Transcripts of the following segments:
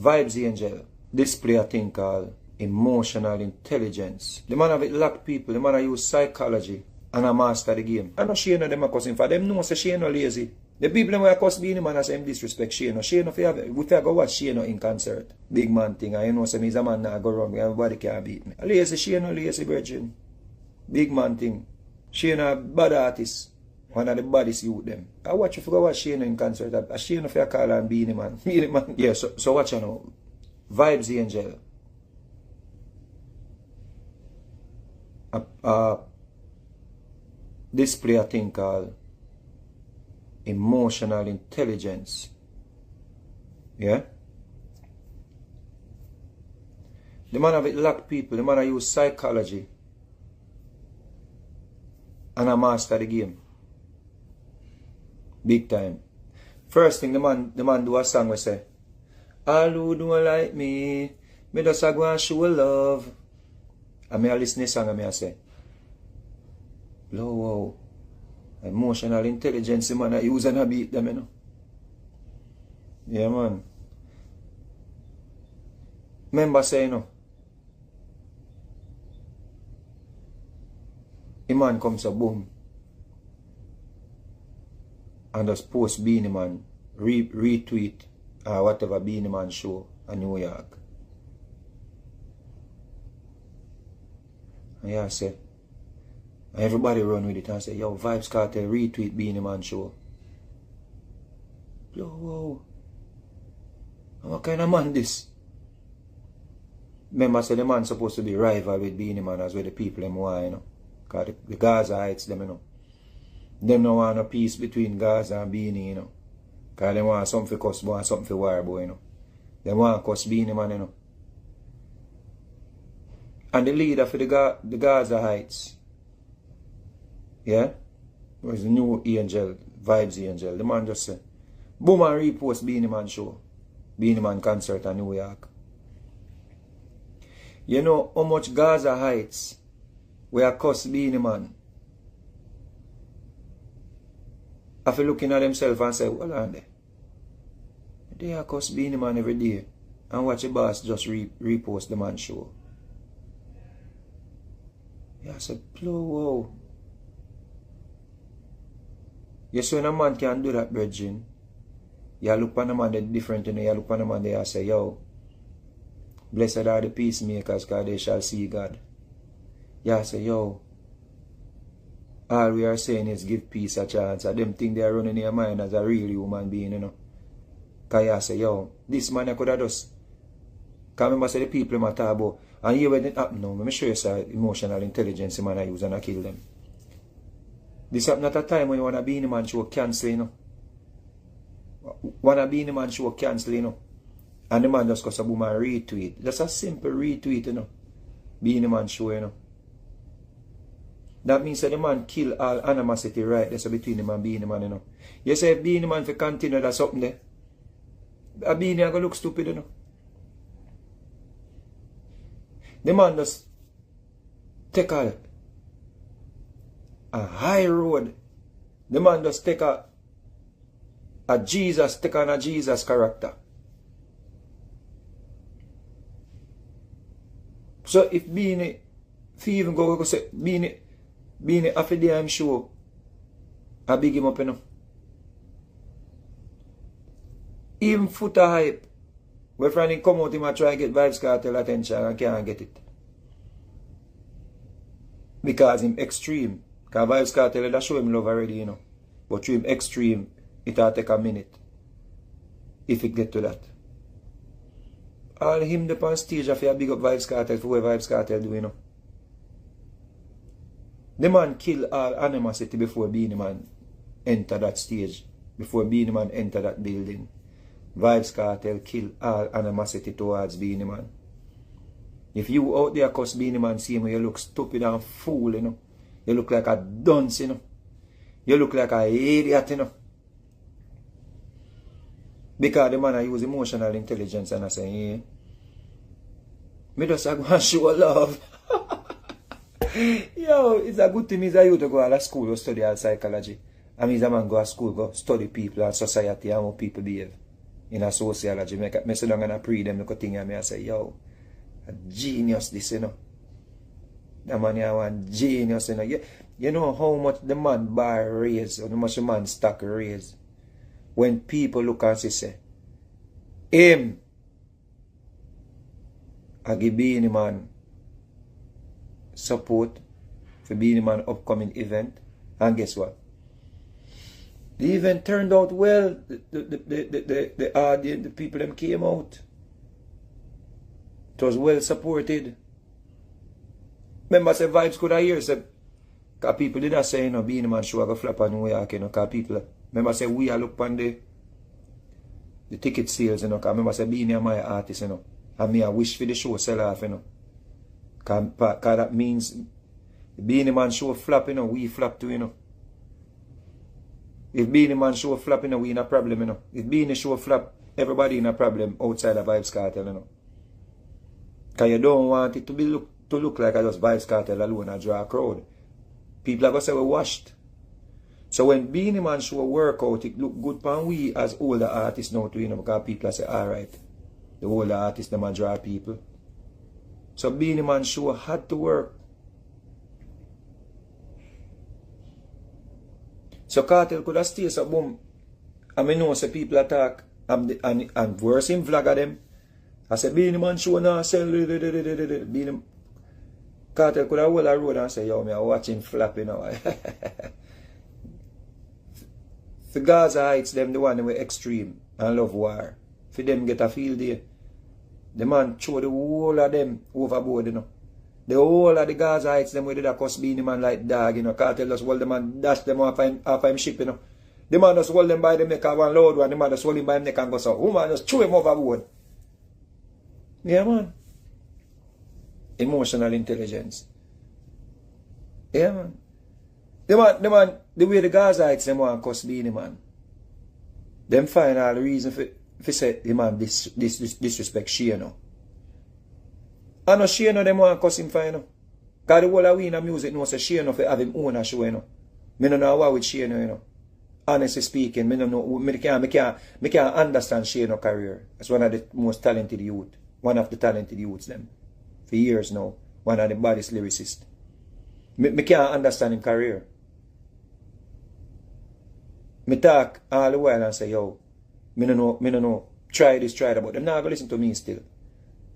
Vybz Angel display a thing called emotional intelligence. The man have it lock people, the man have use psychology and a master the game. I know she know them a cussing for them know say she no lazy. The people them who cuss Beenie Man as him disrespect she no. She no fi have we fi go watch she no in concert. Big man thing and you know say me is a man now go wrong, everybody can beat me. Lazy she no lazy virgin. Big man thing. She no a bad artist. One of the baddest youth them. I watch you for go watch she no in concert. She no fi call on Beenie Man. Beenie Man. Yeah, so watch you now. Vybz Angel. Display a thing called emotional intelligence. Yeah? The man have it lock people, the man have use psychology and a master the game. Big time. First thing the man do a song we say, all who don't like me just a go and show love. And me a listen to the song and me a say, wow. Emotional intelligence, man, I use and I beat them, you know. Yeah, man. Remember say, you know, a man comes a boom and just post Beenie Man, retweet or whatever Beenie Man show in New York. And yeah, I say, everybody run with it and say, yo, Vybz Kartel retweet Beenie Man show. Yo, whoa. What kind of man this? Remember, say the man supposed to be rival with Beenie Man as well the people them want, you know. Because the Gaza heights them, you know. Them don't want a peace between Gaza and Beenie, you know. Because they want something for cuss, want something for war, boy, you know. They want cuss Beenie Man, you know. And the leader for the Gaza heights, yeah, was the new angel, Vybz Angel. The man just said, boom and repost Beenie Man show, Beenie Man concert in New York. You know how much Gaza heights where cuss Beenie Man? After looking at themselves and say, well, on there. They are cuss Beenie Man every day and watch the boss just repost the man show. Yeah, I said, wow. Yes, when a man can do that, brethren, you look on a man that's different, you know, you look on a man there and say, yo, blessed are the peacemakers, because they shall see God. Yeah, I say, yo, all we are saying is give peace a chance. And them think they are running in your mind as a real human being, you know. Because you say, yo, this man I could have just, because remember say the people in talk about, and here when it happen now, let me show you some emotional intelligence man I use and I kill them. This happened at a time when you want to Beenie Man show cancel, you know. Want to Beenie Man show cancel, you know. And the man just goes a boom and retweet. Just a simple retweet, you know. Beenie Man show, you know. That means that the man kill all animosity right there between him and Beenie Man, you know. You say Beenie Man for continue that something there. A Beenie are going to look stupid, you know. The man just take a high road. The man just take a Jesus, take on a Jesus character. So if Beenie, if you even go say, Beenie after the I'm sure, I big him up, you know. Even foot a hype. When friend come out, him and try to get Vybz Kartel attention and can't get it. Because him extreme. Because Vybz Kartel that show him love already, you know. But to him extreme, it'll take a minute. If it get to that. All him up on stage if you big up Vybz Kartel for what Vybz Kartel do, you know. The man kill all animosity before Beenie Man enter that stage. Before Beenie Man enter that building. Vybz Kartel kill all animosity towards Beenie Man. If you out there cuss Beenie Man, see him, you look stupid and fool, you know. You look like a dunce, you know. You look like a idiot, you know. Because the man I use emotional intelligence and I say, yeah, me just go and show love. Yo, it's a good thing is you to go to school to study all psychology. I mean, a man go to school, go study people and society and how people behave. in a sociology. Me sit down and I pre them look at thing and me I say, yo, a genius this, you know. The man here one genius, you know. You know how much the man bar raise or how much the man stock raise. When people look and say, him, I give Beenie Man support for Beenie Man upcoming event. And guess what? The event turned out well. The audience, the people them came out. It was well supported. Remember, say Vybz could have hear, say, because people did not say, you know, Beenie Man show a flap on New York, you know, because people, remember, say, we are look on the ticket sales, you know, because remember, say, Beenie are my artist, you know, and me, I wish for the show sell off, you know, because that means the Beenie Man show flap, you know, we flap too, you know. If Beenie Man show flap, you know, we in a problem, you know. If Beenie show flap, everybody in a problem outside of Vybz Kartel, you know. Because you don't want it to look like I just Vybz Kartel alone and draw a crowd. People are going to say we're washed. So when Beenie Man show work out, it look good for we as older artists now too, you know, because people say, alright, the older artists, them draw people. So Beenie Man show had to work. So Kartel could have stayed so boom. I mean, know say people attack and worse him vlog of them. I said, Beenie Man show now sell. Beenie Kartel could have hold a road and say, yo, me I watch him flap, you know. For Gaza Heights, them the one that were extreme and love war. For them get a field there. The man throw the whole of them overboard, you know. The whole of the Gaza Heights, them where they cost Beenie Man like dog, you know. Kartel just hold them and dash them off him ship, you know. The man just hold them by the neck and one load one. The man just hold him by him neck and go so. Woman just throw him overboard. Yeah, man. Emotional intelligence. Yeah, man. The way the Gaza Heights, them want cost Beenie Man. Them find all the reason for say the man disrespect she, you know. I know she, you know, them want cost him fine, you know. Because the whole of we in the music know say she, you know, for have him own a show, you know. Me don't know what with she, you know. Honestly speaking, me don't know, me can't understand she, you know, career. That's one of the most talented youth. One of the talented youths, them. For years now. One of the baddest lyricists. Me can't understand him career. Me talk all the while and say, yo, me no know, try this, try that, but them not gonna listen to me still.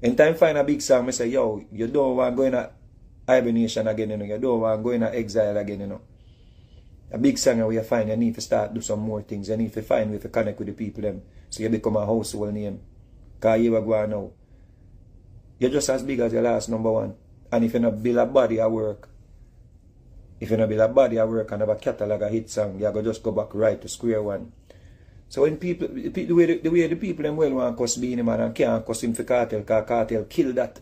In time find a big song, me say, yo, you don't want to go in a hibernation again, you know, you don't want to go in a exile again, you know. A big song where you find you need to start do some more things, you need to find way to connect with the people them, so you become a household name. Because you are going now. You're just as big as your last number one. And if you not build a body at work, if you not build a body at work and have a catalog of hit song, you're going to just go back right to square one. So when people, the way the people them well want to cuss Beenie Man and can't cuss him for Kartel, because Kartel kill that.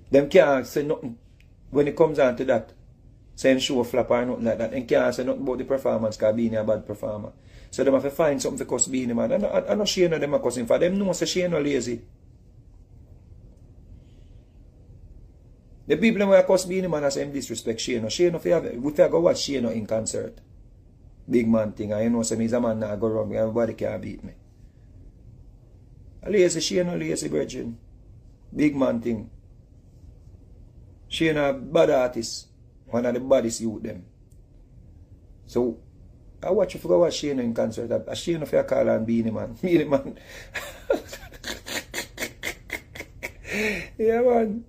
Them can't say nothing when it comes on to that, saying show flap or nothing like that, and can't say nothing about the performance because Beenie a bad performer. So them have to find something to cuss Beenie Man. I know she know them a cussing for them, know say she no lazy. The people who cuss Beenie Man are saying disrespect she no we fair go watch she no in concert. Big man thing, and you know, so me's a man not go wrong, everybody can't beat me. A lazy, she no lazy virgin. Big man thing. She a bad artist, one of the baddest youth them. So, I watch you for go watch she in concert. She no fair call on Beenie Man. Beenie Man. Yeah, man.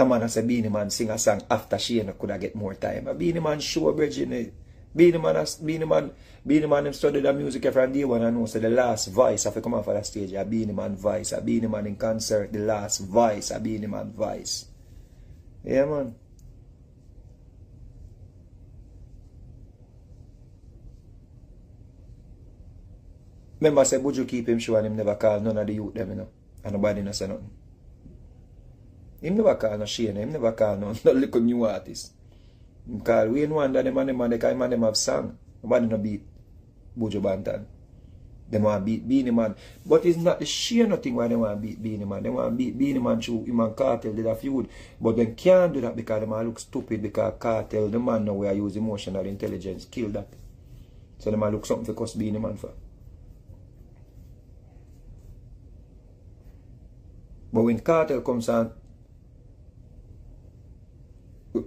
A man has a Beenie Man sing a song after she could have get more time. A Beenie Man show virgin. Beenie Man him studied the music from day one and know so the last voice have to come off of the stage. A Beenie Man voice. A Beenie Man in concert. The last voice. A Beenie Man voice. Yeah, man. Remember I said, would you keep him show and him never call none of the youth them, you know. And nobody no say nothing. Him never call no Shane, him never call no little new artist. Him call Wayne Wonder, them and them have song. Nobody no beat Buju Banton. They want to beat Beenie Man. But it's not the Shane thing why they want to beat Beenie Man. They want to beat Beenie Man through him and Kartel did a feud. But they can't do that because they man look stupid because Kartel, the man now where use emotional intelligence, kill that. So them a look something for cuss Beenie Man for. But when Kartel comes on,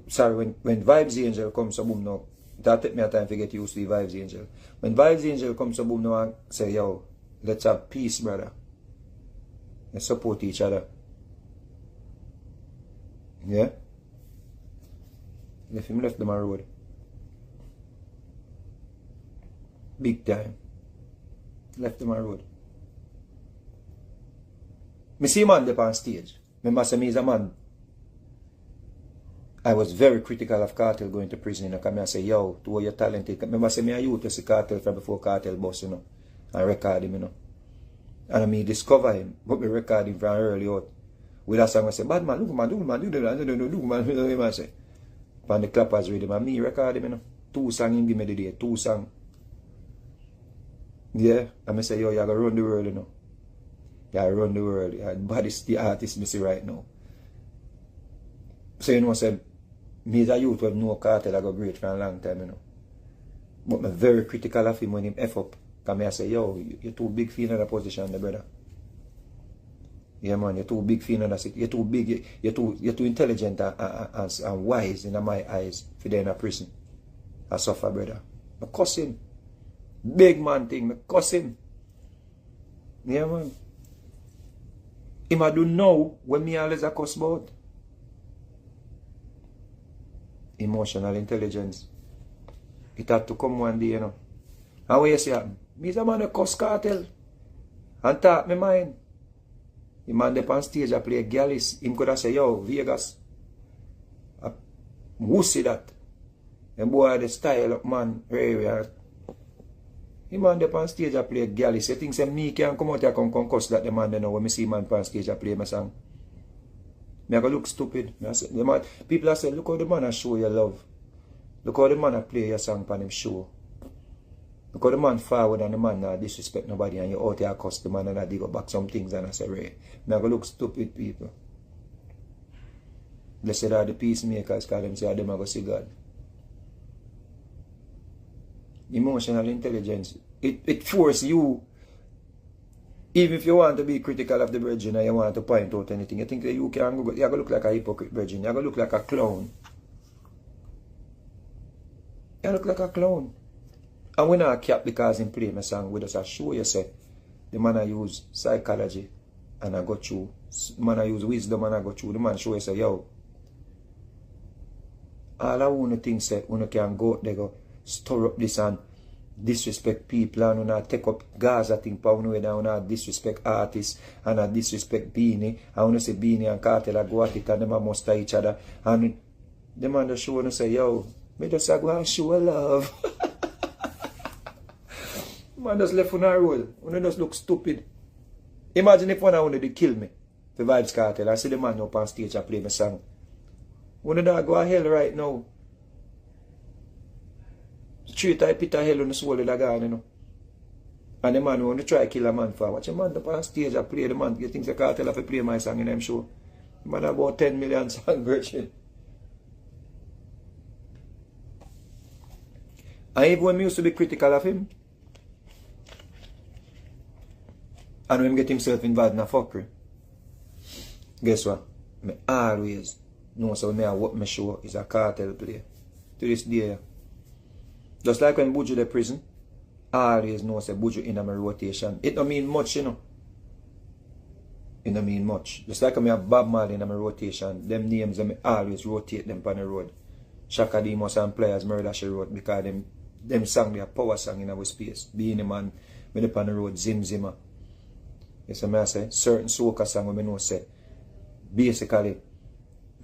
sorry, when Vybz Angel comes to boom now, that take me a time to get used to the Vybz Angel. When Vybz Angel comes to boom now and say, yo, let's have peace, brother. Let's support each other. Yeah? Left him left them on road. Big time. Left them on road. Me see man up on stage. Remember say me is a man. I was very critical of Kartel going to prison, you know, because I say, yo, to all your talented. Remember say me a youth to see Kartel from before Kartel boss, you know. And record him, you know. And I me discover him, but me record him from early out. With a song I say, bad man, look man, do man, do man, you know, I say. And the clappers read him, and me record him, you know. 2 songs him give me the day, 2 songs. Yeah, and I say, yo, you gotta run the world, you know. You gotta run the world. You baddest the artist me see right now. So you know, I said, me as a youth have no Kartel, I got great for a long time, you know. But I'm very critical of him when him F up. Because I say, yo, you're too big for another position, the brother. Yeah, man, you're too big for another city. You're too big, you're too intelligent and wise in my eyes for them in a prison. I suffer, brother. I cuss him. Big man thing, I cuss him. Yeah, man. Him I do know when me always a cuss about. Emotional intelligence. It had to come one day, you know. And what you say, me is a man who cuss Kartel. And talk my mind. The man up on stage, I play Gallus. Him could have say, yo, Vegas. Who see that? And boy, the style of man, very. The man up on stage, I play Gallus. You think say me can come out here and cuss that the man, you know, when me see man on stage, I play my song. Me I go look stupid. I say, the man, people are saying, look how the man a show your love. Look how the man a play your song on him show. Look how the man forward and the man not disrespect nobody and you out here cuss the man and I dig up back some things and I say, Ray. Me I go look stupid people. Blessed are the peacemakers because them say them a go see God. Emotional intelligence. It forces you, even if you want to be critical of the virgin and you want to point out anything, you think that you can go, you're going to look like a hypocrite virgin, you're going to look like a clown. You look like a clown. And when I cap because him play my song, we just show you say, the man I use psychology and I go through, the man I use wisdom and I go through, the man show you say, yo, all I want to think say, when you can go out there, go stir up this and disrespect people and not take up Gaza thing pa way down and disrespect artists and not disrespect Beenie. I want to say Beenie and Kartel I go at it and them must each other and the man just show and say, yo, me just go and show love. Man just left on our road. When just look stupid. Imagine if one wanted to kill me for Vybz Kartel. I see the man up on stage and play my song. When I go to hell right now. Straight I pit a hell on the soul of the guy, you know. And the man want to try to kill a man for. Watch a man up on stage and play the man. You think the Kartel have to play my song in them show? The man about 10 million song version. And even when I used to be critical of him, and when he get himself involved in a fuckery, guess what? I always know so when I work my show is a Kartel play. To this day. Just like when Buju the prison, I always know say Buju in my rotation. It don't mean much, you know. It don't mean much. Just like when I have Bob Marley in my rotation, them names I always rotate them on the road. Shaka Demos and Players Murder She wrote because them song they a power song in our space. Beenie Man, when up on the road, Zim Zimmer. Yes, I say certain soca song when I know say basically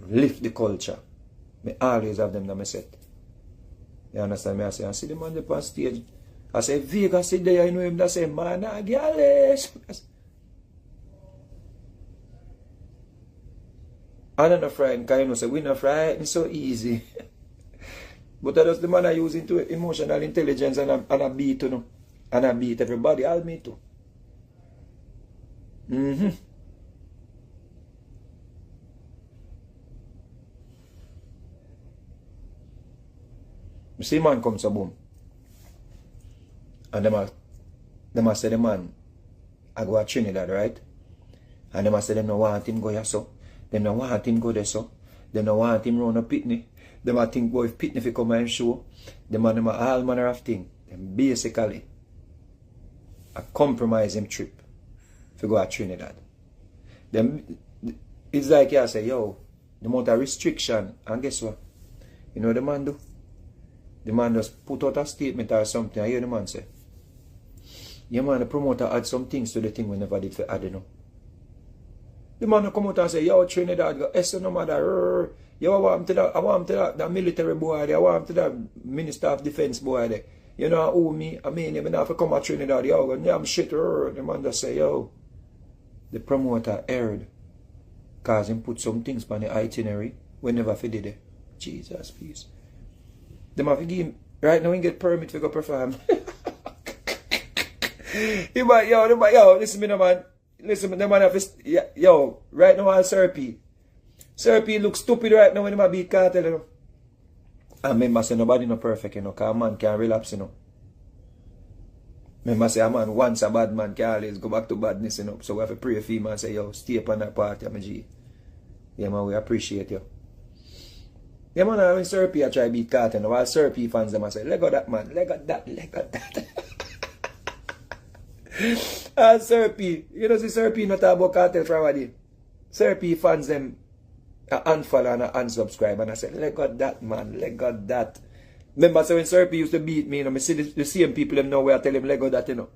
lift the culture. I always have them in my set. You understand me? I say, I see the man up on stage. I say, Vegas sit there, I know him. I say, man, I get I don't know frightened, because you know, say, we not frightened so easy. But that's the man I use into emotional intelligence and I beat, you know. And I beat everybody, all me too. You see man comes a boom. And them a say the man I go to Trinidad, right? And them a say them no want him go here so. Them no want him go there so. Them no want him run a pitney. Them a think boy if pitney fi come and show. Them a all manner of thing. Them basically a compromise him trip to go to Trinidad. Them it's like you say, yo, the amount of restriction, and guess what? You know what the man do? The man just put out a statement or something. I hear the man say, yeah man, the promoter add some things to the thing we never did for add, you know. The man come out and say, yo, Trinidad, go, no matter, yo, I want to that military boy there, I want to that Minister of Defense boy there. You know who me, I mean, you have to come to Trinidad, yo, I'm shit, the man just say, yo, the promoter erred, cause him put some things on the itinerary, we never did it. Jesus, please. Them have to give him, right now he get permit to go perform. He might, yo, listen me no man. Listen, the man have to, yo, right now I'll Sir P. Sir P look stupid right now when he might beat Kartel, you know. And remember say nobody no perfect, you know, cause a man can relapse, you know. Remember say a man once a bad man can always go back to badness, you know. So we have to pray for him and say, yo, stay up on that party, my G. Yeah man, we appreciate you. Yeah man, when Sir P I try beat Kartel, while Sir P fans them I say, leg out that man, leg out that, leg out that. Sir P, you know see Sir P not talk about Kartel from a day. Sir P fans them unfollow and unsubscribe and I said, leg out that man, leg out that. Remember so when Sir P used to beat me, you know, I see the same people them know where I tell him leg out that, you know.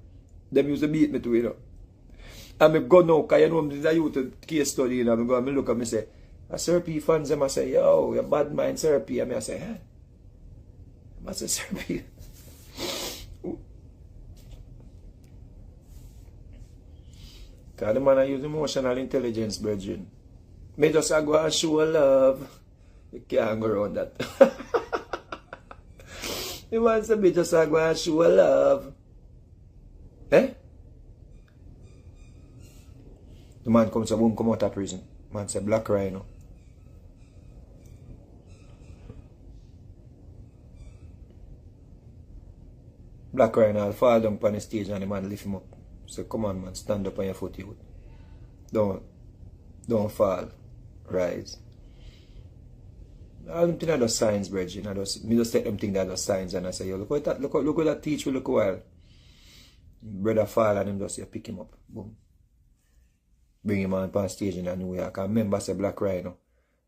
Them used to beat me too, you know. And I go now, because you know this is a youth case study, you know, I go and look at me say, Sir P fans them I say, yo, you bad mind Sir P, and I say, huh? I say Sir P. Because the man I use emotional intelligence, brethren. Me just go and show love. You can't go around that. The man say me just go and show love. Eh? The man comes boom, come out of prison. Man say Black Rhino. Black Rhino will fall down on the stage and the man lift him up. So come on man, stand up on your foot, you. Don't fall. Rise. I don't think that's signs, brethren. Me just take them think that are signs and I say, yo, look at that, look at that teach will look a while. Brother fall and him just say pick him up. Boom. Bring him on stage in a new way. I can remember say Black Rhino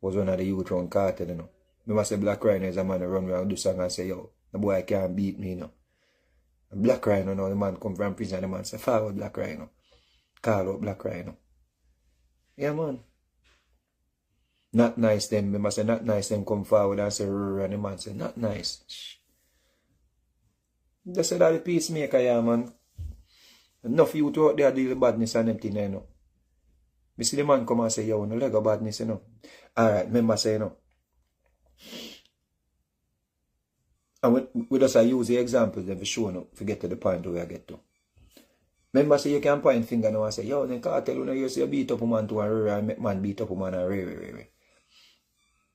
was one of the youth around Kartel, you know. Remember say Black Rhino is a man who run around do song and say, yo, the boy can't beat me, you know. Black Rhino now, the man come from prison and the man say, forward Black Rhino. Call out Black Rhino. Yeah, man. Not nice them. Remember say, not nice them come forward and say, and the man say, not nice. Just say that the peacemaker, yeah, man. Enough youth out there deal with badness and them thing, you know. Me see the man come and say, yo, no leg of badness, you know. Alright, remember say, you know. And we just use the examples then for sure no, to get to the point where I get to. Remember say you can point finger now and say, yo, then Kartel, you know, you see you beat up a man to and make man beat up a man and re.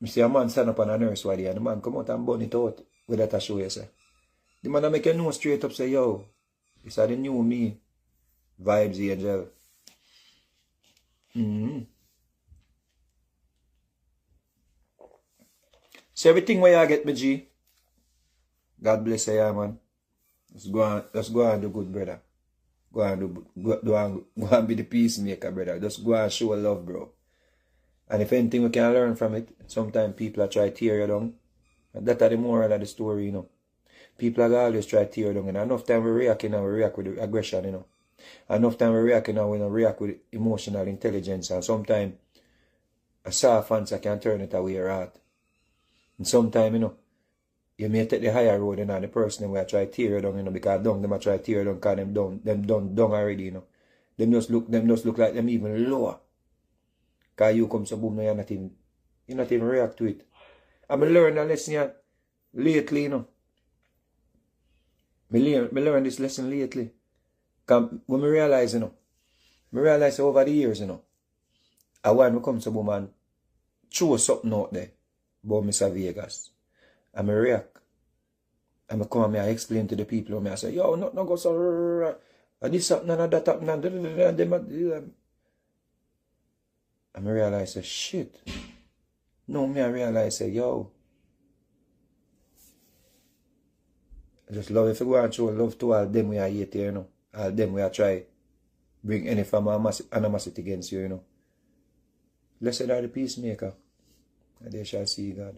Me see a man stand up on a nurse while and the man come out and burn it out with that show you say. The man make you know straight up say, yo, this is the new me. Vybz Angel. So everything where you get me G. God bless you, yeah, man. Let's go and do good, brother. Go and be the peacemaker, brother. Just go and show love, bro. And if anything we can learn from it, sometimes people are try to tear you down. And that's the moral of the story, you know. People are always try to tear you down. And enough time we react, you know, we react with aggression, you know. Enough time we react, you know, we don't react with emotional intelligence. And sometimes a soft answer can turn it away your heart. And sometimes, you know, you may take the higher road, you know, the person will try to tear you down, you know, because down them try to tear you down because them done already, you know. Them just look like them even lower. Because you come so boom, no, you're not even react to it. And I learned a lesson here lately, you know. I learned this lesson lately. Because when I realize, you know, over the years, you know, I want to come to boom and throw something out there about Mr.Vegas. And I react. And I come and I explain to the people, and I say, yo, no go so, and this happened and that happened, and I realize, say, shit. No, me I realize, say, yo, I just love if you go and show love to all them we are hate here, you know. All them we are try bring any form of animosity against you, you know. Blessed are the peacemaker, and they shall see God.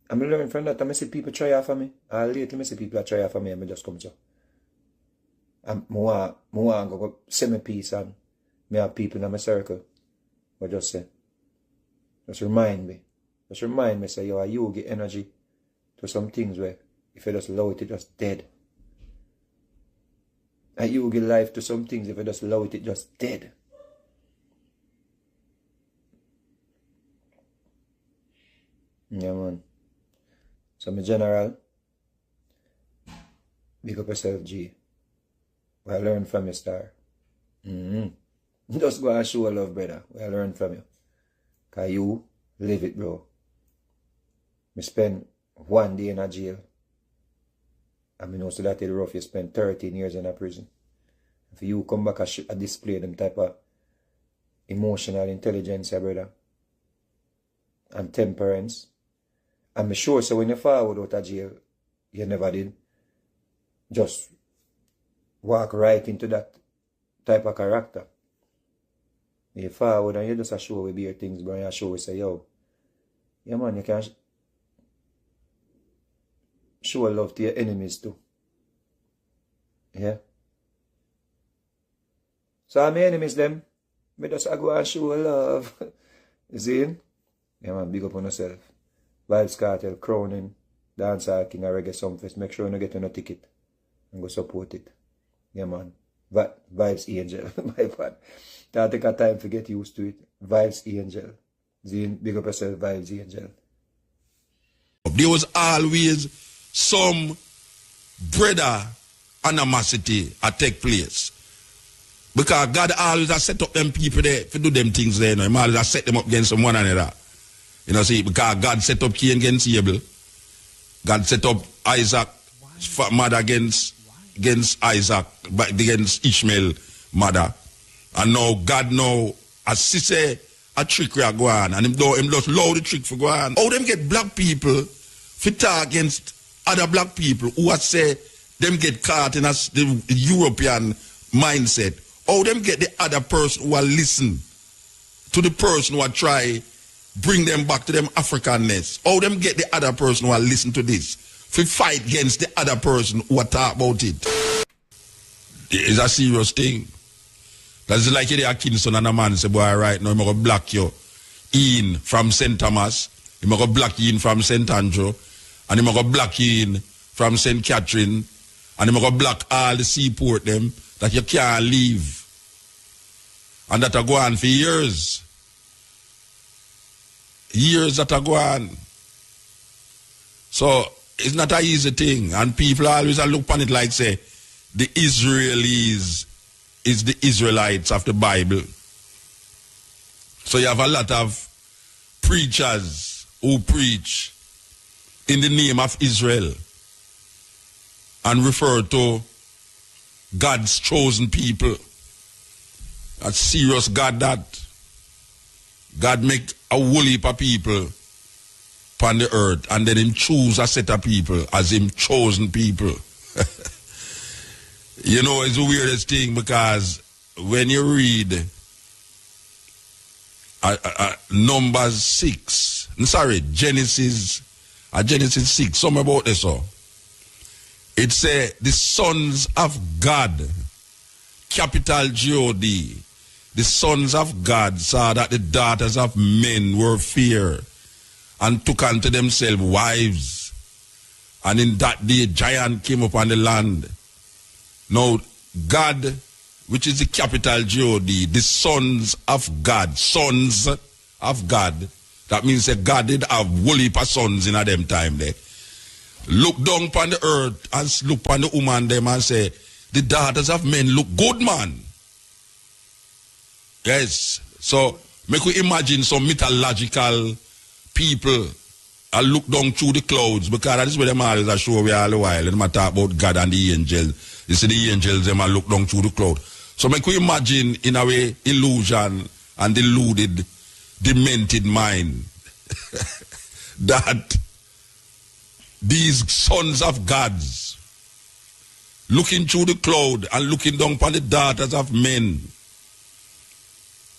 I'm learning from that. I see people try out for me. Lately, I see people try out for me, and I just come to. And I want to go send me peace, and I have people in my circle. But just say, just remind me. Just remind me, say, yo, you get energy to some things where if you just allow it, it's just dead. And you give life to some things, if you just allow it, it's just dead. Yeah, man. So, my general, big up yourself, G. I learn from you, star. Just go and show love, brother. I learn from you. Because you live it, bro. I spend 1 day in a jail. I mean, also that is rough. You spend 13 years in a prison. If you come back and display them type of emotional intelligence, brother, and temperance, I'm sure so when you forward out of jail, you never did just walk right into that type of character. You forward and you just show with your things, bro, and you show say, yo, yeah man, you can show love to your enemies too. Yeah. So all my enemies them, me just go and show love. You see? Yeah man, big up on yourself. Vybz Kartel, crowning, dancehall king, a reggae songfest. Make sure you get no ticket and go support it. Yeah man. Vybz Angel. My bad. That take a time to get used to it. Vybz Angel. Zine, big up yourself, Vybz Angel. There was always some brother animosity that take place. Because God always has set up them people there to do them things there. You know? He always has set them up against one another. You know, see, because God set up Cain against Abel. God set up Isaac, mother against Isaac, but against Ishmael, mother. And now God now, as she say, a trick will go on. And him just allow the trick for go on. How them get black people to talk against other black people who are say them get caught in the European mindset. How them get the other person who are listen to the person who are try bring them back to them Africanness. How them get the other person who are listen to this to fight against the other person who are talk about it. It's a serious thing. That's like you there Kingston and a man say, boy, right now, I'm going to block you in from St. Thomas, I'm going to block you in from St. Andrew, and I'm going to block you in from St. Catherine, and I'm going to block all the seaport them that you can't leave. And that are go on for years. Years that are go on. So, it's not an easy thing. And people always look upon it like, say, the Israelis is the Israelites of the Bible. So you have a lot of preachers who preach in the name of Israel and refer to God's chosen people. A serious God that. God make a whole heap of people upon the earth and then him choose a set of people as him chosen people. You know, it's the weirdest thing because when you read Numbers 6, Genesis 6, something about this. It says the sons of God, capital G-O-D, the sons of God saw that the daughters of men were fair and took unto themselves wives. And in that day, giant came upon the land. Now, God, which is the capital G-O-D, the sons of God, that means that God did have whole heap of sons in a them time there. Look down upon the earth and look upon the woman them and say, the daughters of men look good, man. Yes. So, make we imagine some mythological people I look down through the clouds, because that is where them always are show we all the while. And I talk about God and the angels. You see the angels, them I look down through the cloud. So make we imagine in a way illusion and deluded, demented mind that these sons of gods looking through the cloud and looking down upon the daughters of men.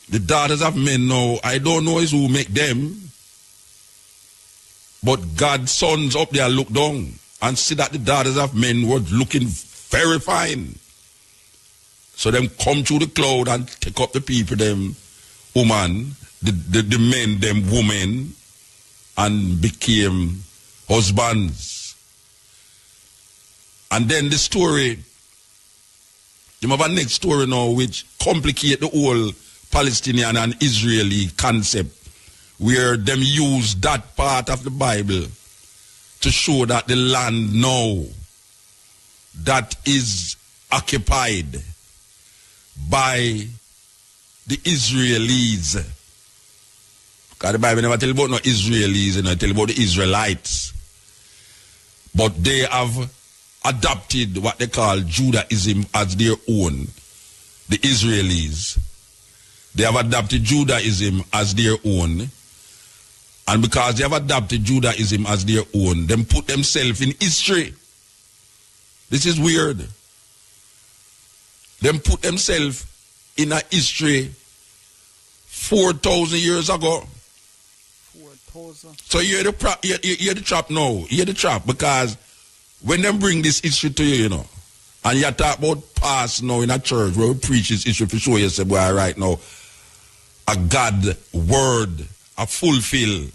The daughters of men now, I don't know is who make them. But God's sons up there look down and see that the daughters of men were looking very fine. So them come through the cloud and take up the people, them woman, the men, them women, and became husbands. And then the story, you have a next story now which complicate the whole Palestinian and Israeli concept, where them use that part of the Bible to show that the land now that is occupied by the Israelis. Because the Bible never tell about no Israelis, it tell about the Israelites. But they have adopted what they call Judaism as their own. The Israelis. They have adopted Judaism as their own. And because they have adopted Judaism as their own, them put themselves in history. This is weird. Them put themselves in a history 4,000 years ago. 4,000. So you hear the trap now. You hear the trap, because when them bring this history to you, you know, and you talk about past now in a church where we preach this history for sure, you say, boy, right now, a God word, a fulfill,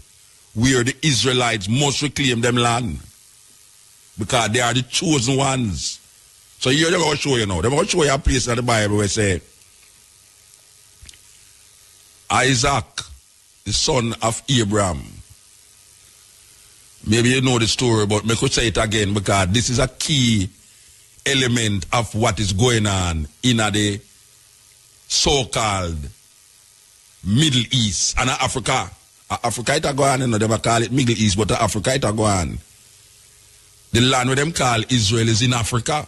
where the Israelites must reclaim them land. Because they are the chosen ones. So here they're going to show you now. They're going to show you a place in the Bible where it say, Isaac, the son of Abraham. Maybe you know the story, but I could say it again, because this is a key element of what is going on in the so-called Middle East and Africa. Africa it go on, you know, they call it Middle East, but Africa it go on. The land where them call Israel is in Africa.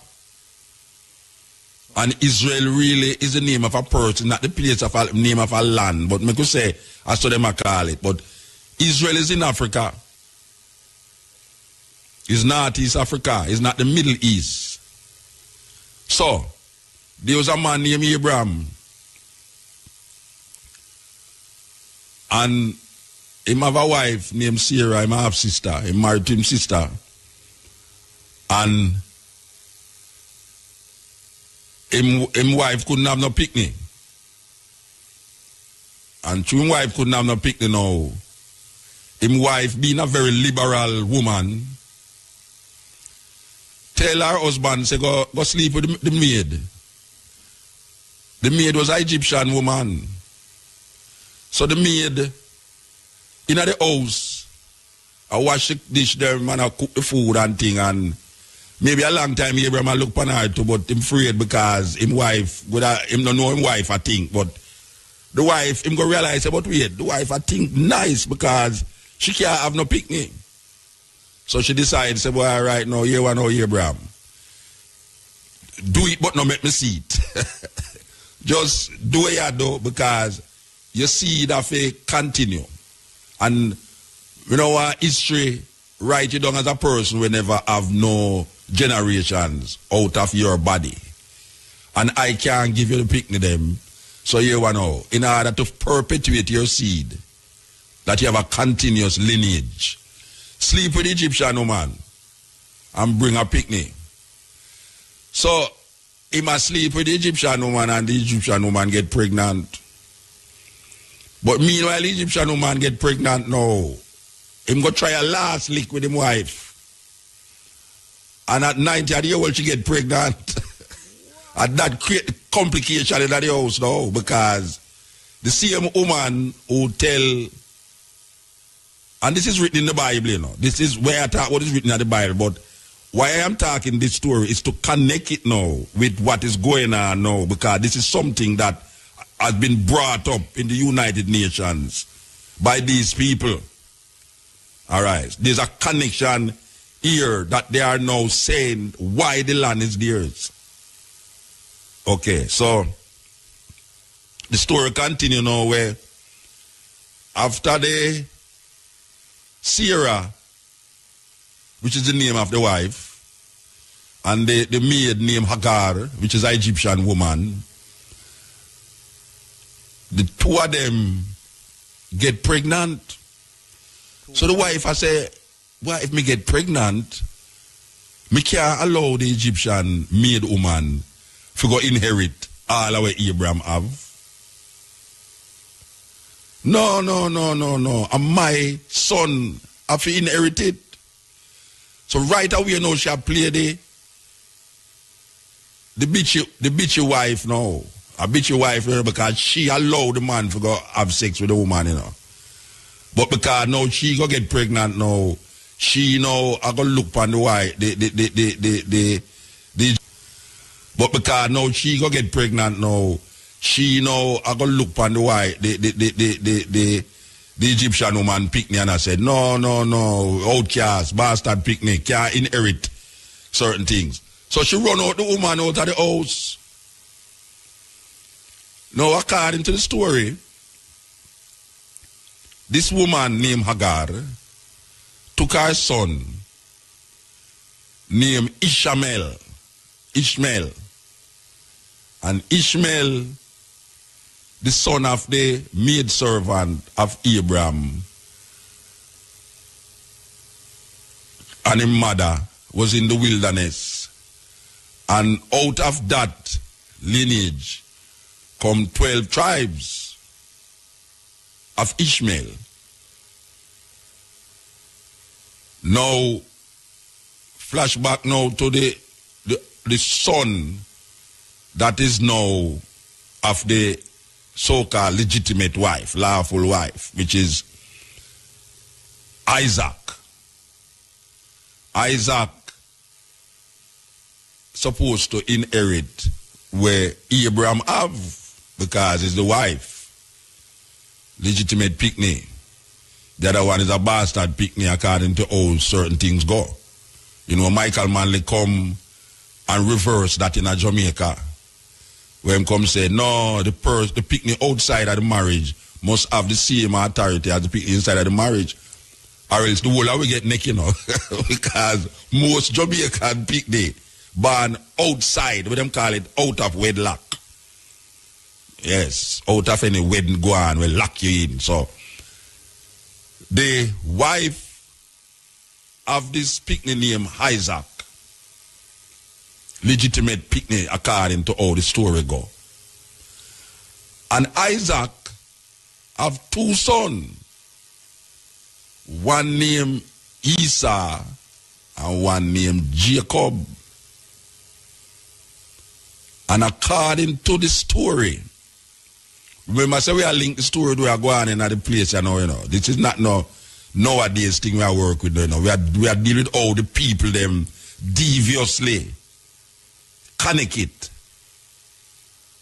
And Israel really is the name of a person, not the place of a name of a land. But I could say, that's what them call it. But Israel is in Africa. It's not East Africa. It's not the Middle East. So, there was a man named Abraham. And him have a wife named Sarah, him half sister. He married to him sister. And him wife couldn't have no picnic. And him wife couldn't have no picnic now. Him wife, being a very liberal woman, tell her husband, say, go sleep with the maid. The maid was an Egyptian woman. So the maid in the house, I wash the dish them and I cook the food and thing, and maybe a long time Abraham I look upon her too, but him afraid because him wife, him don't know him wife I think, but the wife, him go realize, but wait, the wife I think nice because she can't have no picnic. So she decides, say, boy, right now, here one, Abraham. Do it, but no make me see it. Just do what you do, because you see that faith continue. And you know what, history write you down as a person will never have no generations out of your body. And I can't give you the picnic them. So you know, in order to perpetuate your seed, that you have a continuous lineage. Sleep with the Egyptian woman and bring a picnic. So he must sleep with the Egyptian woman and the Egyptian woman get pregnant. But meanwhile, the Egyptian woman get pregnant now. Him go try a last lick with him wife. And at 90 years old, she get pregnant. And that create complication in the house now, because the same woman who tell, and this is written in the Bible, you know. This is where I talk what is written in the Bible, but why I am talking this story is to connect it now with what is going on now, because this is something that has been brought up in the United Nations by these people. All right. There's a connection here that they are now saying why the land is theirs. Okay, so the story continues now where after the Sarah, which is the name of the wife, and the maid named Hagar, which is an Egyptian woman, the two of them get pregnant. So the wife I say, well, if me get pregnant, me can't allow the Egyptian maid woman to go inherit all our Abraham have. No. And my son have to inherit it. So right away now she play the bitchy wife now. A bitchy wife because she allowed the man to go have sex with the woman, you know. But because now she go get pregnant now, she now I go look on the wife, but because now she go get pregnant now, she now I go look on the wife, the Egyptian woman pick me and I said, no, outcast, bastard pick me, can't inherit certain things. So she run out the woman out of the house. Now according to the story, this woman named Hagar took her son named Ishmael. And Ishmael, the son of the maidservant of Abraham, and his mother was in the wilderness. And out of that lineage come 12 tribes of Ishmael. Now, flashback now to the son that is now of the so-called legitimate wife, lawful wife, which is Isaac. Isaac supposed to inherit where Abraham have because he's the wife. Legitimate picnic. The other one is a bastard picnic according to how certain things go. You know, Michael Manley come and reverse that in a Jamaica. Where him come say, no, the picnic outside of the marriage must have the same authority as the picnic inside of the marriage. Or else the whole will get naked, you know. Because most Jamaican picnic born outside, what them call it, out of wedlock. Yes, out of any wedding go on, will lock you in. So, the wife of this picnic named Isaac, legitimate picnic according to how the story go. And Isaac have two sons, one named Esau and one named Jacob. And according to the story, remember, say we are linked the story to we are going in at the place, you know. This is not no nowadays thing we are work with, you know. We are dealing with all the people them deviously connect it.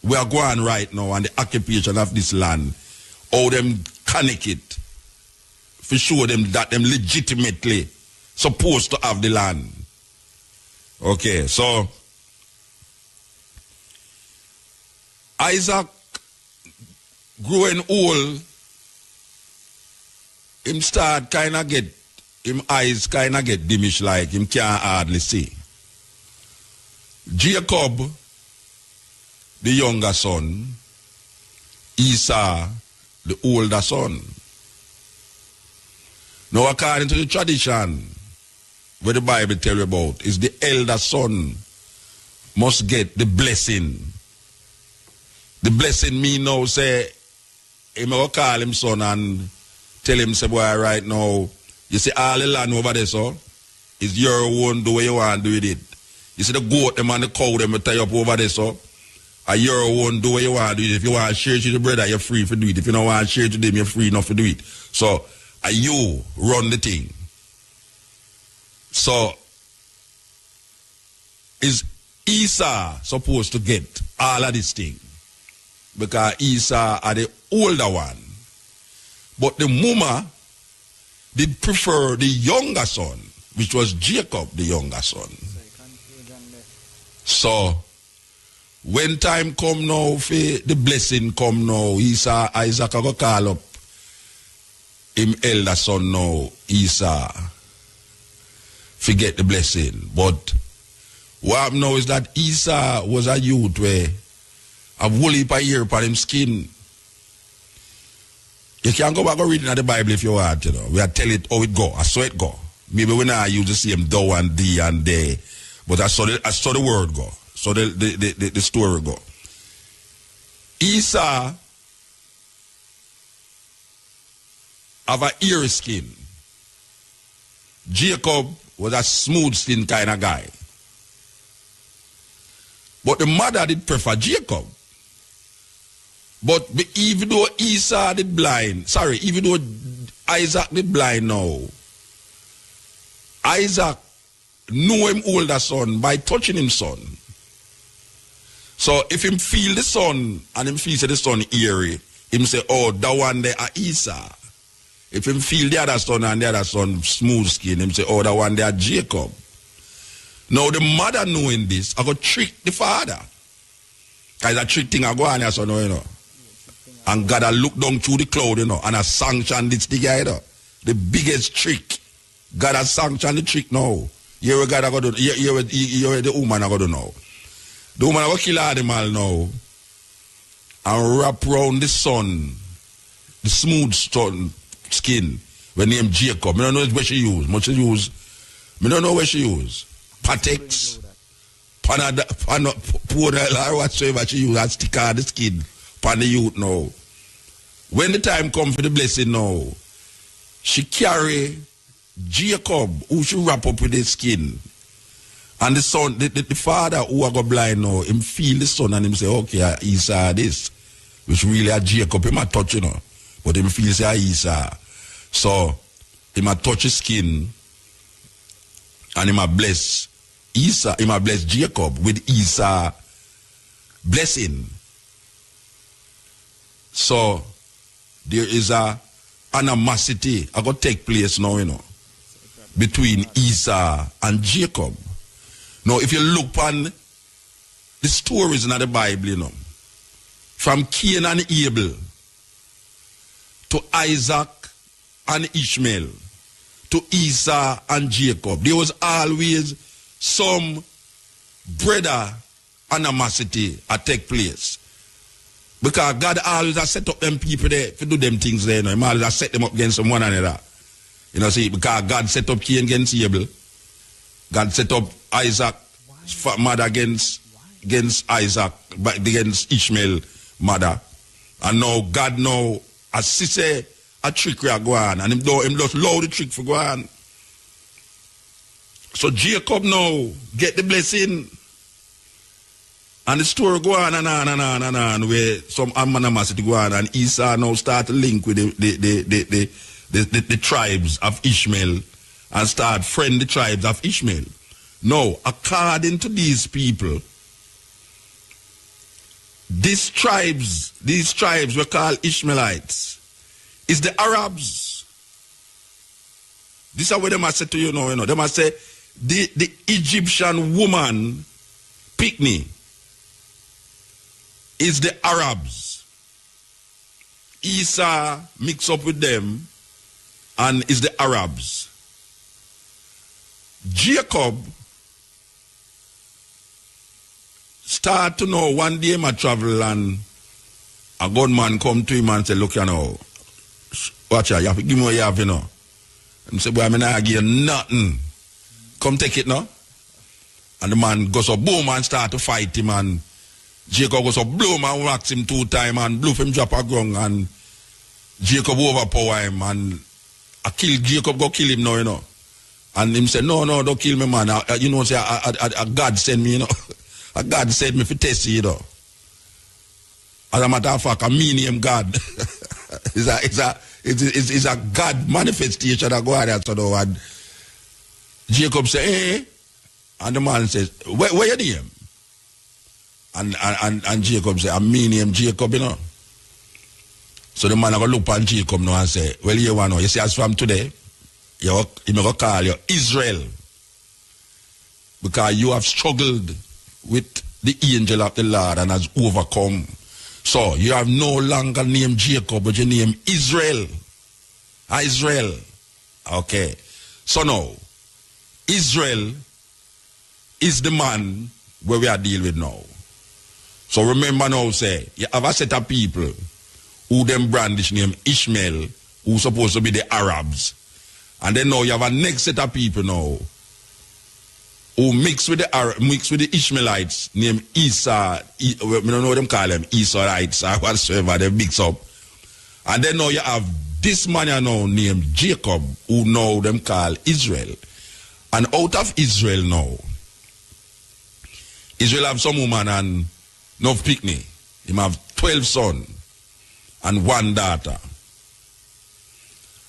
We are going right now on the occupation of this land. All them connect it. For sure them that them legitimately supposed to have the land. Okay, so Isaac growing old, him start kind of get, him eyes kind of get diminished like him can't hardly see. Jacob, the younger son, Esau, the older son. Now according to the tradition, where the Bible tell you about, is the elder son must get the blessing. The blessing mean now say, he will call him son and tell him, say, boy, right now, you see all the land over there, so, it's your own, do what you want to do with it. You see the goat, them and the cow, them will tie up over there, so, are your own, do what you want to do it. If you want to share it to the brother, you're free to do it. If you don't want to share it to them, you're free enough to do it. So, you run the thing. So, is Esau supposed to get all of this thing? Because Esau are the older one. But the mama did prefer the younger son, which was Jacob, the younger son. So, when time come now, for the blessing come now, Esau, Isaac go call up him elder son now, Esau, forget the blessing. But what happened now is that Esau was a youth where a wool heap a year upon him skin. You can go back and read in the Bible if you want, you know. We are tell it how it go, I saw it go. Maybe when I use the same thou and thee and they, but I saw the word go. So the story go. Esau have a ear skin. Jacob was a smooth skin kind of guy. But the mother did prefer Jacob. But even though Esau did blind, even though Isaac did blind now, Isaac knew him older son by touching him son. So if him feel the son and him feel the son eerie, him say, oh, that one there are Esau. If him feel the other son and the other son smooth skin, him say, oh, that one there are Jacob. Now the mother knowing this, I go trick the father. Because a trick thing I go on here, so no, you know. And God I look down through the cloud, you know, and I sanction this together, you know. The biggest trick. God has sanctioned the trick now. You're God I go do, you're the woman I go do now. The woman I go kill animal now and wrap around the son, the smooth skin, when named Jacob. I don't know where she use. I don't know where she use. Patex, Panadol, or whatsoever she use, and stick out the skin, pan the youth now. When the time come for the blessing now, she carry Jacob, who she wrap up with the skin. And the son, the father who I got blind now, him feel the son and him say, okay, Esau this. Which really a Jacob, him a touch, you know. But him feel say Esau. So, him a touch his skin and him a bless Esau, him a bless Jacob with Esau blessing. So, there is a animosity I got take place now, you know, between Esau and Jacob. Now, if you look on the stories in the Bible, you know, from Cain and Abel to Isaac and Ishmael to Esau and Jacob, there was always some brother animosity that take place. Because God always has set up them people there to do them things there. You know, he always has set them up against one another. You know, see, because God set up Cain against Abel. God set up Isaac mother against Isaac, but against Ishmael mother. And now God now, as he say, a trick will go on. And him just allow the trick for go on. So Jacob now get the blessing. And the story go on and on and on and on, where some animosity go on, and Esau now start to link with the tribes of Ishmael and start friend the tribes of Ishmael. Now, according to these people, these tribes were called Ishmaelites, is the Arabs. This is what they must say to you now, you know. They must say the Egyptian woman, Beenie, is the Arabs. Esau mix up with them and is the Arabs. Jacob start to know one day I travel and a gunman come to him and say, look, you know, watch out, you have to give me what you have, you know. And say, boy, I'm not give you nothing. Come take it now. And the man goes up, boom, and start to fight him, and Jacob goes up, boom, and whacks him 2 times, and blue him drop a ground, and Jacob overpower him, and I kill Jacob, go kill him now, you know. And him say, no, don't kill me, man. You know, say, God send me, you know. God send me for test you, you know. As a matter of fact, I mean him God. It's a God manifestation that go out there, so no, and Jacob say, hey, and the man says, where you name? And Jacob say, I mean him Jacob, you know. So the man go look on Jacob now and say, well, you want to know, you see, as from today, you may call you Israel. Because you have struggled with the angel of the Lord and has overcome. So you have no longer named Jacob, but you name Israel. Israel. Okay. So now, Israel is the man where we are dealing with now. So remember now, say, you have a set of people who them brandish name Ishmael, who supposed to be the Arabs. And then now you have a next set of people now who mix with the Ishmaelites named Esau. We don't know what them call them, Esauites or whatsoever, they mix up. And then now you have this man now named Jacob, who now them call Israel. And out of Israel now, Israel have some woman and no picnic. He have 12 sons and 1 daughter.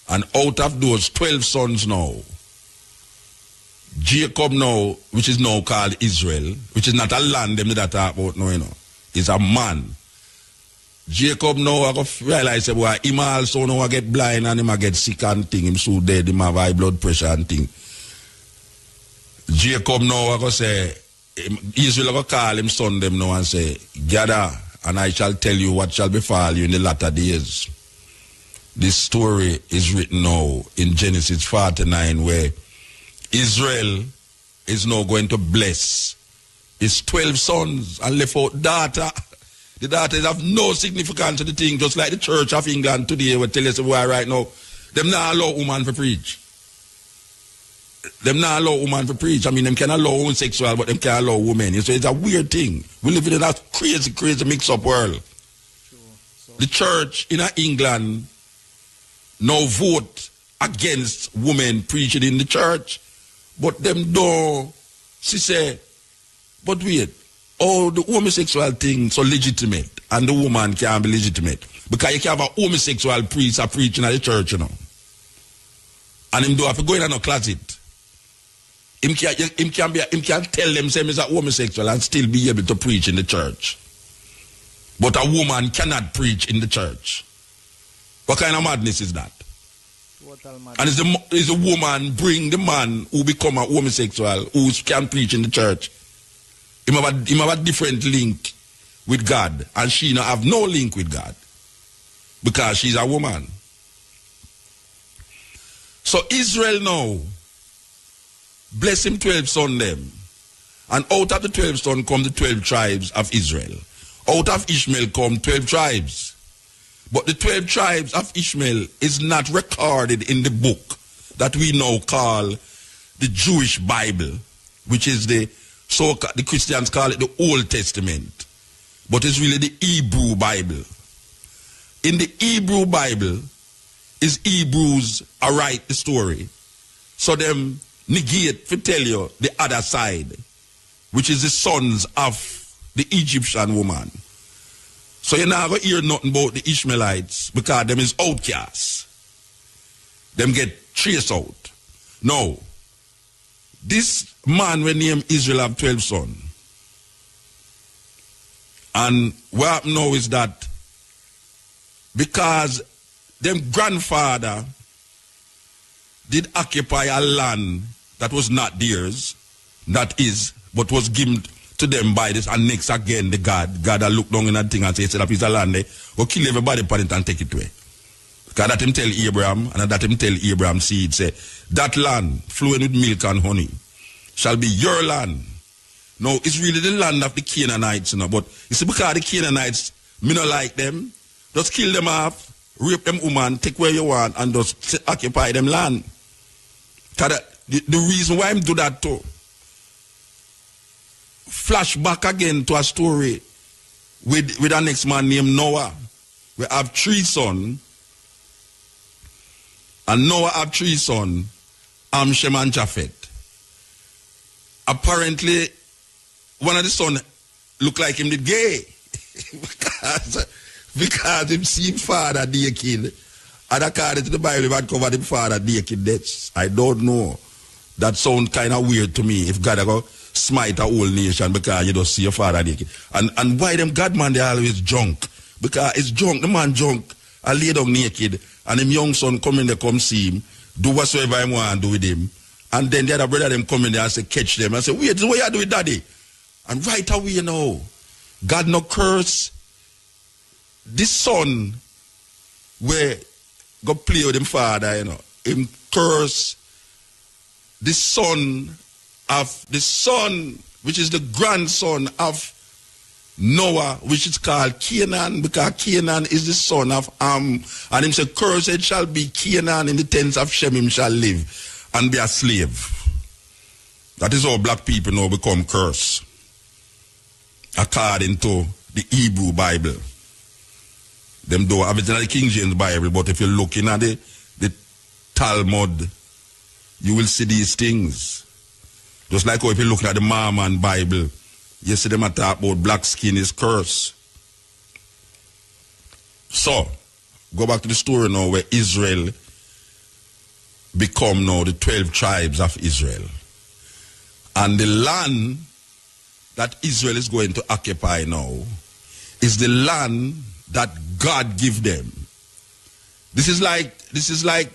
And out of those 12 sons now, Jacob now, which is now called Israel, which is not a land them that talk about now, is a man. Jacob now I realize boy, him also now get blind and him get sick and thing, him so dead, him have high blood pressure and thing. Jacob now I go say, Israel will call him son them now and say, gather and I shall tell you what shall befall you in the latter days. This story is written now in Genesis 49 where Israel is now going to bless his 12 sons and left out daughter. The daughters have no significance to the thing, just like the Church of England today will tell us why right now, them not allow woman to preach. Them not allow woman to preach. I mean, them can allow homosexual, but them can't allow women. So it's a weird thing. We live in a crazy mix-up world. Sure. So The church in England now vote against women preaching in the church. But them don't, she say, but wait, oh, the homosexual thing so legitimate and the woman can't be legitimate. Because you can have a homosexual priest preaching at the church, you know. And him do have to go in a closet. Him can tell them say he's a homosexual and still be able to preach in the church. But a woman cannot preach in the church. What kind of madness is that? And is a woman bring the man who become a homosexual who can preach in the church? Him have a different link with God, and she not have no link with God because she's a woman. So Israel now bless him 12 sons them, and out of the 12 sons come the 12 tribes of Israel. Out of Ishmael come 12 tribes. But the 12 tribes of Ishmael is not recorded in the book that we now call the Jewish Bible, which is the Christians call it the Old Testament. But it's really the Hebrew Bible. In the Hebrew Bible, is Hebrews write the story. So them negate to tell you the other side, which is the sons of the Egyptian woman. So you're not going to hear nothing about the Ishmaelites because them is outcasts. Them get traced out. Now, this man we name Israel have 12 sons. And what happened now is that because them grandfather did occupy a land that was not theirs, that is, but was given to them by this, and next again the God that look down in that thing and say, set up his land there, go kill everybody upon it and take it away. Because that him tell Abraham, and that him tell Abraham seed, say, that land flowing with milk and honey shall be your land. Now, it's really the land of the Canaanites, you know, but you see, because the Canaanites, me not like them, just kill them off, rape them woman, take where you want, and just occupy them land. Because the reason why I'm do that too, flash back again to a story with a next man named Noah. We have 3 sons, and Noah have 3 sons, Shem and Japheth. Apparently, one of the sons look like him did gay. because him see him father naked. And according to the Bible, he had covered him father naked. That's, I don't know. That sounds kind of weird to me. If God go smite a whole nation because you don't see your father naked. And why them God man, they always drunk? Because it's drunk, the man drunk, and lay down naked, and him young son come in there come see him, do whatsoever I want to do with him. And then the other brother them come in there and say, catch them. And say, wait, this is what you do with daddy. And right away, you know, God no curse this son where go play with him father, you know. Him curse the son, which is the grandson of Noah, which is called Canaan, because Canaan is the son of Ham. And him say, cursed shall be Canaan, in the tents of Shem him shall live and be a slave. That is how black people now become cursed, according to the Hebrew Bible. Them do have it in the King James Bible, but if you're looking at the Talmud, you will see these things. Just like how if you're looking at the Mormon Bible, you see them talk about black skin is curse. So, go back to the story now where Israel become now the 12 tribes of Israel. And the land that Israel is going to occupy now is the land that God give them. This is like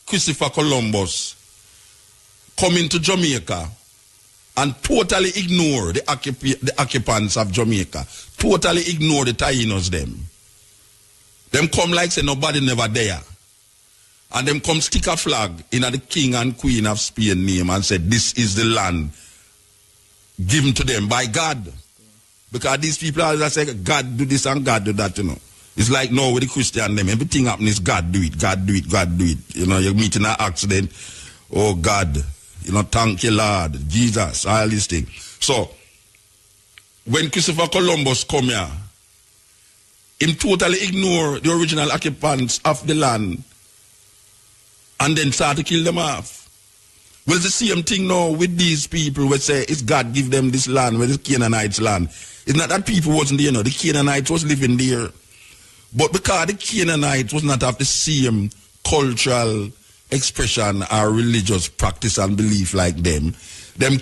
Christopher Columbus coming to Jamaica and totally ignore the occupants of Jamaica. Totally ignore the Tainos them. Them come like say nobody never there. And them come stick a flag in the king and queen of Spain name and say this is the land given to them by God. Because these people always say God do this and God do that, you know. It's like now with the Christian them, everything happen is God do it, God do it, God do it. You know, you meet in an accident, oh God, you know, thank you Lord, Jesus, all these things. So, when Christopher Columbus come here, him totally ignore the original occupants of the land and then start to kill them off. Well, it's the same thing now with these people who say it's God give them this land, where it's Canaanites' land. It's not that people wasn't there, you know, the Canaanites was living there. But because the Canaanites was not of the same cultural expression or religious practice and belief like them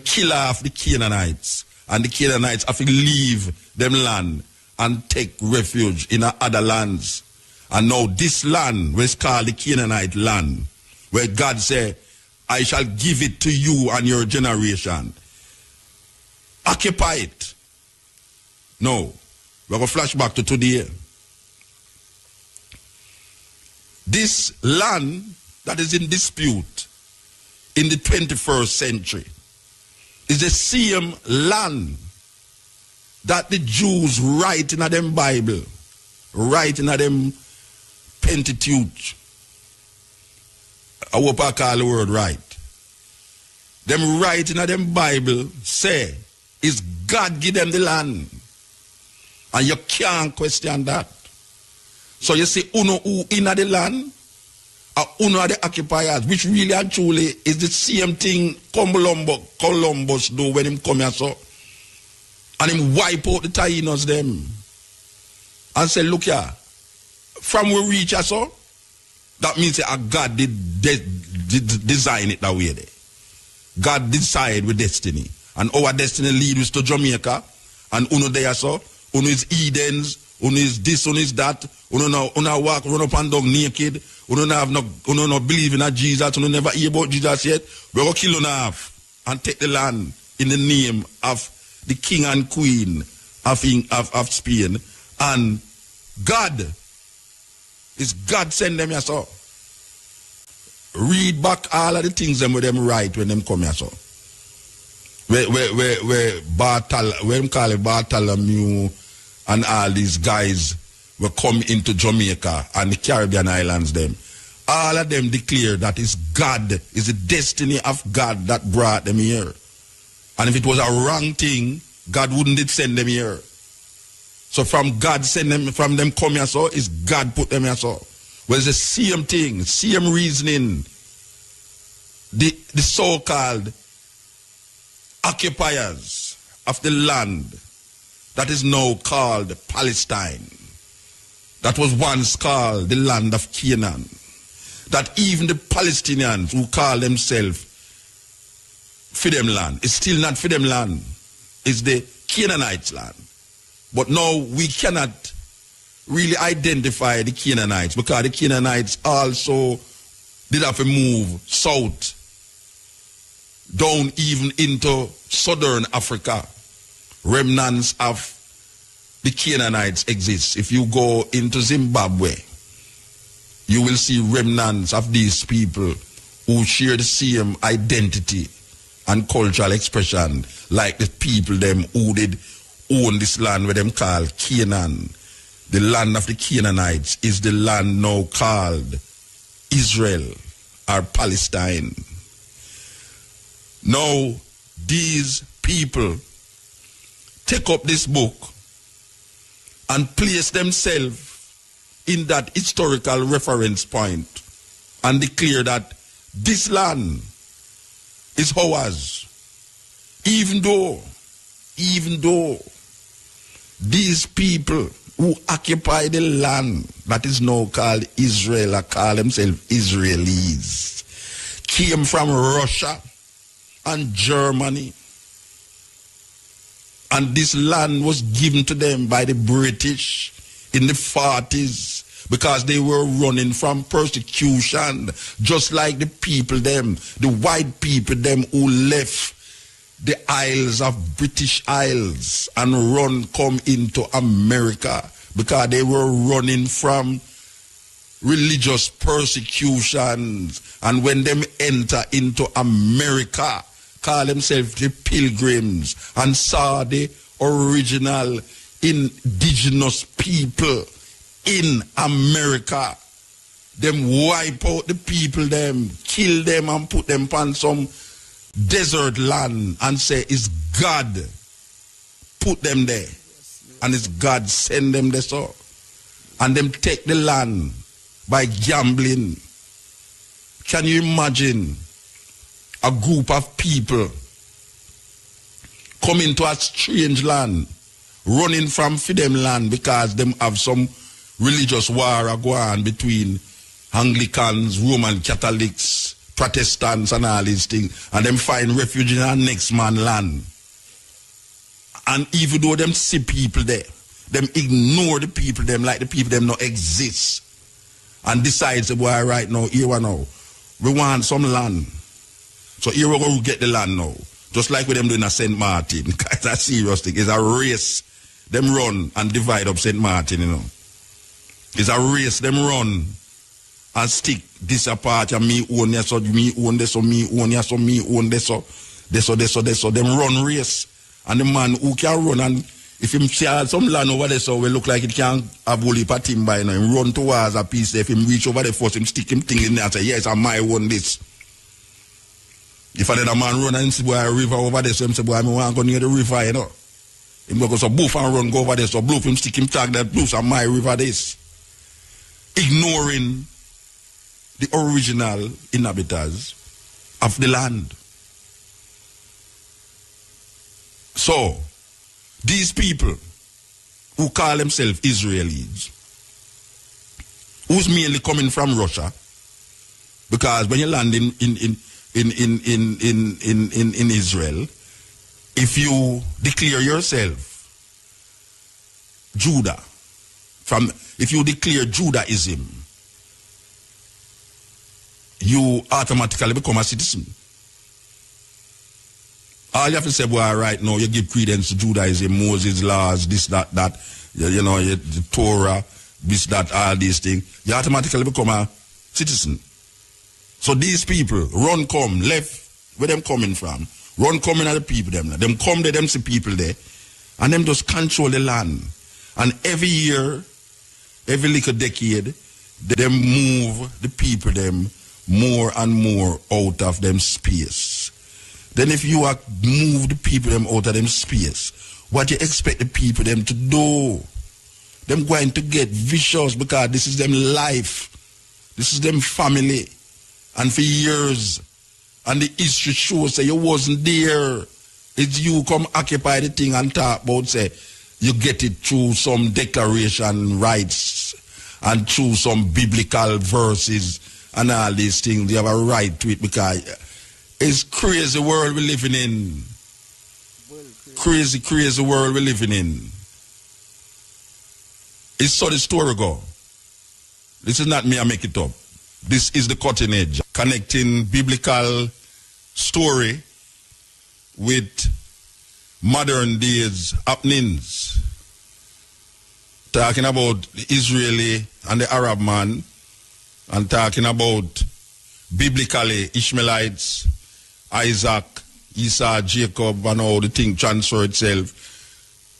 kill off the Canaanites. And the Canaanites have to leave them land and take refuge in other lands. And now this land, which is called the Canaanite land, where God said, I shall give it to you and your generation. Occupy it. No. We're going to flash back to today. This land that is in dispute in the 21st century is the same land that the Jews write in them Bible, write in them Pentateuch. I hope I call the word right. Them write in them Bible say, is God give them the land? And you can't question that. So you see, uno who in the land, or uno are the occupiers, which really and truly is the same thing Columbus do when him come here so. And him wipe out the Tainos them. And say, look here, from we reach us so, that means that God did design it that way there. God decide with destiny. And our destiny leads to Jamaica. And uno there so, uno is Edens, uno is this, uno is that, uno walk, run up and down naked, uno no believe in Jesus, uno never hear about Jesus yet. We're going to kill uno off and take the land in the name of the king and queen of Spain. And God, is God send them here so. Read back all of the things them with them write when them come here so. Where them call it Bartholomew and all these guys will come into Jamaica and the Caribbean islands them. All of them declare that it's God, is the destiny of God that brought them here. And if it was a wrong thing, God wouldn't send them here. So from God send them, from them come here so, is God put them here so. Well, it's the same thing, same reasoning. The so-called occupiers of the land that is now called Palestine, that was once called the land of Canaan, that even the Palestinians who call themselves for them land, it's still not for them land, it's the Canaanites' land. But now we cannot really identify the Canaanites because the Canaanites also did have to move south, down even into southern Africa. Remnants of the Canaanites exist. If you go into Zimbabwe, you will see remnants of these people who share the same identity and cultural expression like the people them who did own this land where them call Canaan. The land of the Canaanites is the land now called Israel or Palestine. Now, these people take up this book and place themselves in that historical reference point and declare that this land is ours. Even though these people who occupy the land that is now called Israel or call themselves Israelis came from Russia and Germany, and this land was given to them by the British in the 40s because they were running from persecution, just like the people them, the white people them who left the Isles of British Isles and come into America because they were running from religious persecutions. And when them enter into America, call themselves the Pilgrims and saw the original indigenous people in America, them wipe out the people them, kill them and put them on some desert land and say it's God put them there, and it's God send them there. So and them take the land by gambling. Can you imagine a group of people come into a strange land, running from them land because them have some religious war go on between Anglicans, Roman Catholics, Protestants and all these things, and them find refuge in our next man land. And even though them see people there, them ignore the people them like the people them not exist. And decides, boy, right now, here we now, we want some land. So here we go get the land now. Just like with them doing a St. Martin. It's a serious thing. It's a race. Them run and divide up St. Martin, you know. It's a race. Them run and stick this apart, and me own this, so me own this, so me own this, so me own this, so this. Them run race. And the man who can run, and if him see some land over there, so we look like it can have whole heap of timber, you know, him run towards a piece there. If him reach over there first, him stick him thing in there and say, yes, I might own this. If another man run and see boy a river over there, so him say, boy, I want to go near the river, you know. Him go so boof and run, go over there, so boof him stick him tag that boof and my river this. Ignoring the original inhabitants of the land. So, these people who call themselves Israelis, who's mainly coming from Russia, because when you land in Israel, if you declare yourself Judah, if you declare Judaism, you automatically become a citizen. All you have to say, boy, right now, you give credence to Judaism, Moses' laws, this, that, you know, the Torah, this, that, all these things. You automatically become a citizen. So these people, run, come, left, where them coming from, run, coming at the people, them come there, them see people there, and them just control the land. And every year, every little decade, them move the people, them more and more out of them space. Then if you are move the people them out of them space, what you expect the people them to do? Them going to get vicious because this is them life. This is them family. And for years, and the history shows say you wasn't there. It's you come occupy the thing and talk about say you get it through some declaration rights and through some biblical verses and all these things. You have a right to it because it's crazy world we're living in. Crazy world we're living in. It's so the story go. This is not me, I make it up. This is the cutting edge, connecting biblical story with modern days happenings. Talking about the Israeli and the Arab man, and talking about biblically Ishmaelites, Isaac, Esau, Jacob, and how the thing transfer itself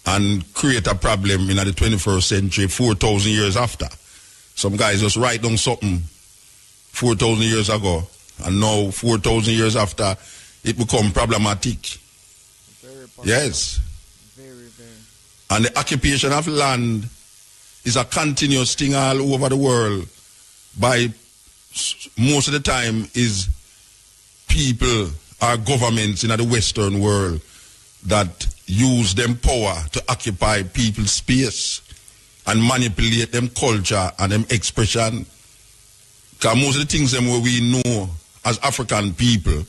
and create a problem in the 21st century, 4,000 years after. Some guys just write down something 4,000 years ago, and now 4,000 years after, it become problematic. Very possible. Yes. Very, very. And the occupation of land is a continuous thing all over the world. By most of the time is people or governments in the Western world that use them power to occupy people's space and manipulate them culture and them expression. Because most of the things them where we know as African people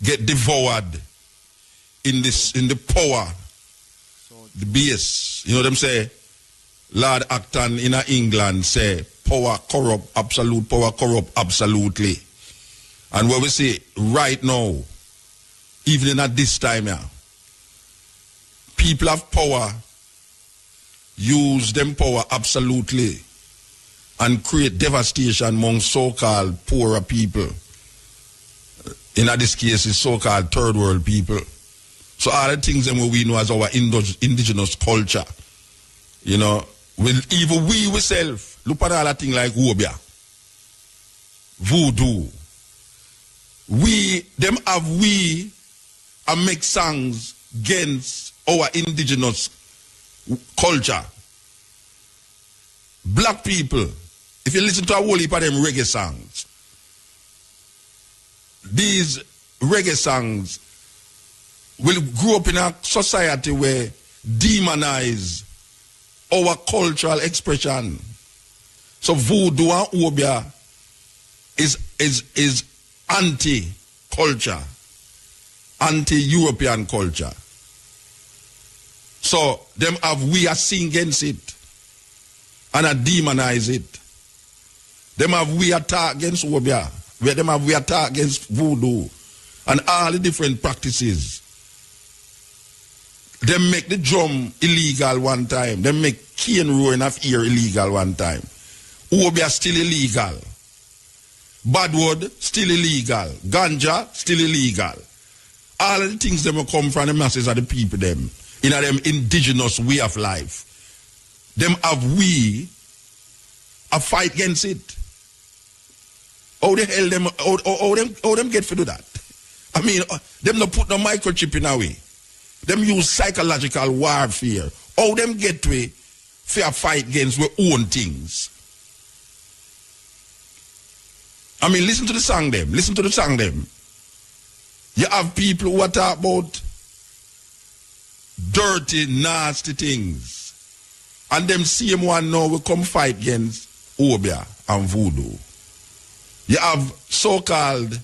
get devoured in the power, the base. You know them say, Lord Acton in England say, power corrupt, absolute power corrupt, absolutely. And what we say right now, even at this time here, people have power, use them power absolutely, and create devastation among so-called poorer people. In this case, it's so-called third world people. So all the things that we know as our indigenous culture, you know, even we ourselves, look at all that thing like Wobia, voodoo. We and make songs against our indigenous culture. Black people, if you listen to a whole heap of them reggae songs, these reggae songs will grow up in a society where demonize our cultural expression. So voodoo and obia is anti-culture, anti-European culture. So them have we are sing against it and a demonize it. Them have we attack against obia. Them have we attack against voodoo and all the different practices. Them make the drum illegal one time. Them make cane roaring of ear illegal one time. Obia still illegal. Badwood still illegal. Ganja still illegal. All of the things that will come from the masses of the people them in a them indigenous way of life. Them have we a fight against it. How the hell them how them get to do that? I mean, them not put no microchip in a way. Them use psychological warfare. How them get to it for a fight against their own things? I mean, listen to the song them. Listen to the song them. You have people who are talking about dirty, nasty things. And them same one now will come fight against obia and voodoo. You have so-called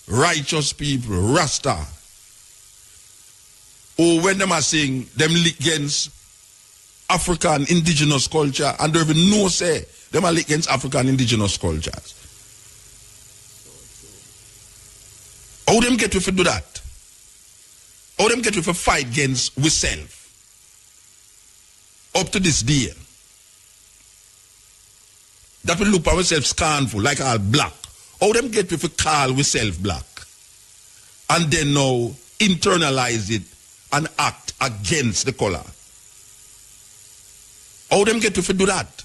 righteous people, Rasta, who when them are saying them against African indigenous culture and there even no say them are against African indigenous cultures. How them get with to do that? How them get with a fight against ourselves? Up to this day. That we look at ourselves scornful, like all black. How them get with a call ourselves black? And then now internalize it and act against the color. How them get to do that?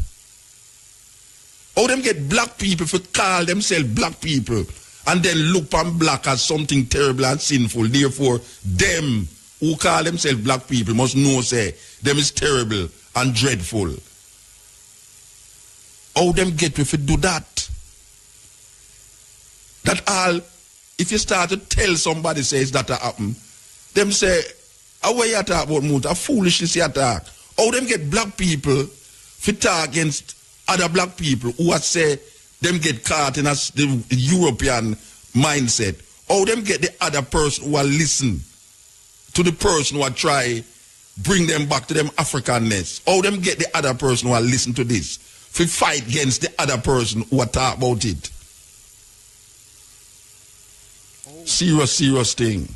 How them get black people to call themselves black people and then look on black as something terrible and sinful. Therefore, them who call themselves black people must know, say, them is terrible and dreadful. How them get to do that? That all, if you start to tell somebody says that happen, them say, how you talk about Muta? Foolishness you talk. How them get black people to talk against other black people who are say them get caught in the European mindset? How them get the other person who are listen to the person who are try bring them back to them Africanness? How them get the other person who are listen to this? to fight against the other person who talk about it. Oh. Serious thing.